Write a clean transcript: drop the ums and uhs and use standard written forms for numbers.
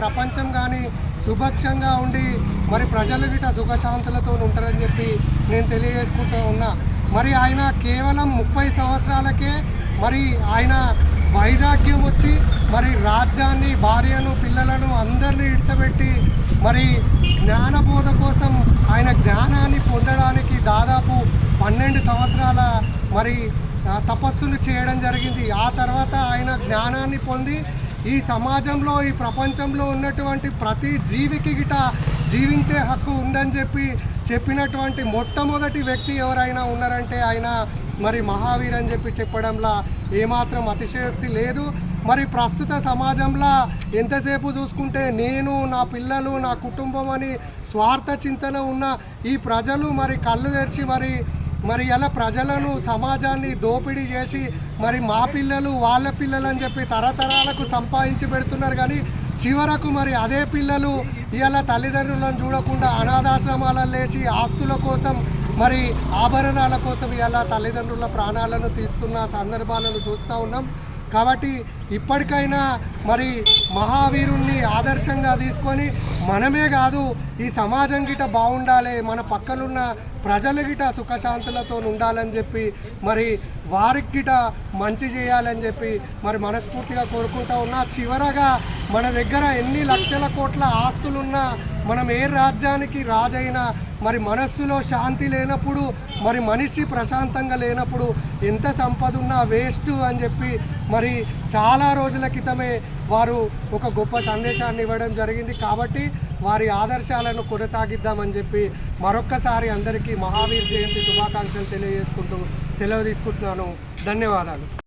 ప్రపంచం కానీ సుభిక్షంగా ఉండి మరి ప్రజలు గిట సుఖశాంతులతో ఉంటారని చెప్పి నేను తెలియజేసుకుంటూ ఉన్నా. మరి ఆయన కేవలం 30 సంవత్సరాలకే మరి ఆయన వైరాగ్యం వచ్చి మరి రాజ్యాన్ని, భార్యను, పిల్లలను అందరినీ ఇడిసబెట్టి మరి జ్ఞానబోధ కోసం ఆయన జ్ఞానాన్ని పొందడానికి దాదాపు 12 సంవత్సరాల మరి తపస్సులు చేయడం జరిగింది. ఆ తర్వాత ఆయన జ్ఞానాన్ని పొంది ఈ సమాజంలో, ఈ ప్రపంచంలో ఉన్నటువంటి ప్రతి జీవికి గిట జీవించే హక్కు ఉందని చెప్పినటువంటి మొట్టమొదటి వ్యక్తి ఎవరైనా ఉన్నారంటే ఆయన మరి మహావీర్ అని చెప్పడంలో ఏమాత్రం అతిశయోక్తి లేదు. మరి ప్రస్తుత సమాజంలో ఎంతసేపు చూసుకుంటే నేను, నా పిల్లలు, నా కుటుంబం అని స్వార్థ చింతన ఉన్న ఈ ప్రజలు మరి కళ్ళు తెరిచి మరి అలా ప్రజలను, సమాజాన్ని దోపిడీ చేసి మరి మా పిల్లలు, వాళ్ళ పిల్లలు అని చెప్పి తరతరాలకు సంపాదించి పెడుతున్నారు. కానీ చివరకు మరి అదే పిల్లలు ఇవాళ తల్లిదండ్రులను చూడకుండా అనాథాశ్రమాలను లేచి ఆస్తుల కోసం, మరి ఆభరణాల కోసం ఇవాళ తల్లిదండ్రుల ప్రాణాలను తీస్తున్న సందర్భాలను చూస్తూ ఉన్నాం. కాబట్టి ఇప్పటికైనా మరి మహావీరుణ్ణి ఆదర్శంగా తీసుకొని మనమే కాదు ఈ సమాజం గిట బాగుండాలి, మన పక్కనున్న ప్రజల గిట సుఖశాంతులతో ఉండాలని చెప్పి మరి వారికి గిట మంచి చేయాలని చెప్పి మరి మనస్ఫూర్తిగా కోరుకుంటూ ఉన్నా. చివరగా మన దగ్గర ఎన్ని లక్షల కోట్ల ఆస్తులున్నా, మనం ఏ రాజ్యానికి రాజైనా మరి మనస్సులో శాంతి లేనప్పుడు, మరి మనిషి ప్రశాంతంగా లేనప్పుడు ఎంత సంపద ఉన్నా వేస్ట్ అని చెప్పి మరి చాలా రోజుల క్రితమే వారు ఒక గొప్ప సందేశాన్ని ఇవ్వడం జరిగింది. కాబట్టి వారి ఆదర్శాలను కొనసాగిద్దామని చెప్పి మరొక్కసారి అందరికీ మహావీర్ జయంతి శుభాకాంక్షలు తెలియజేసుకుంటూ సెలవు తీసుకుంటున్నాను. ధన్యవాదాలు.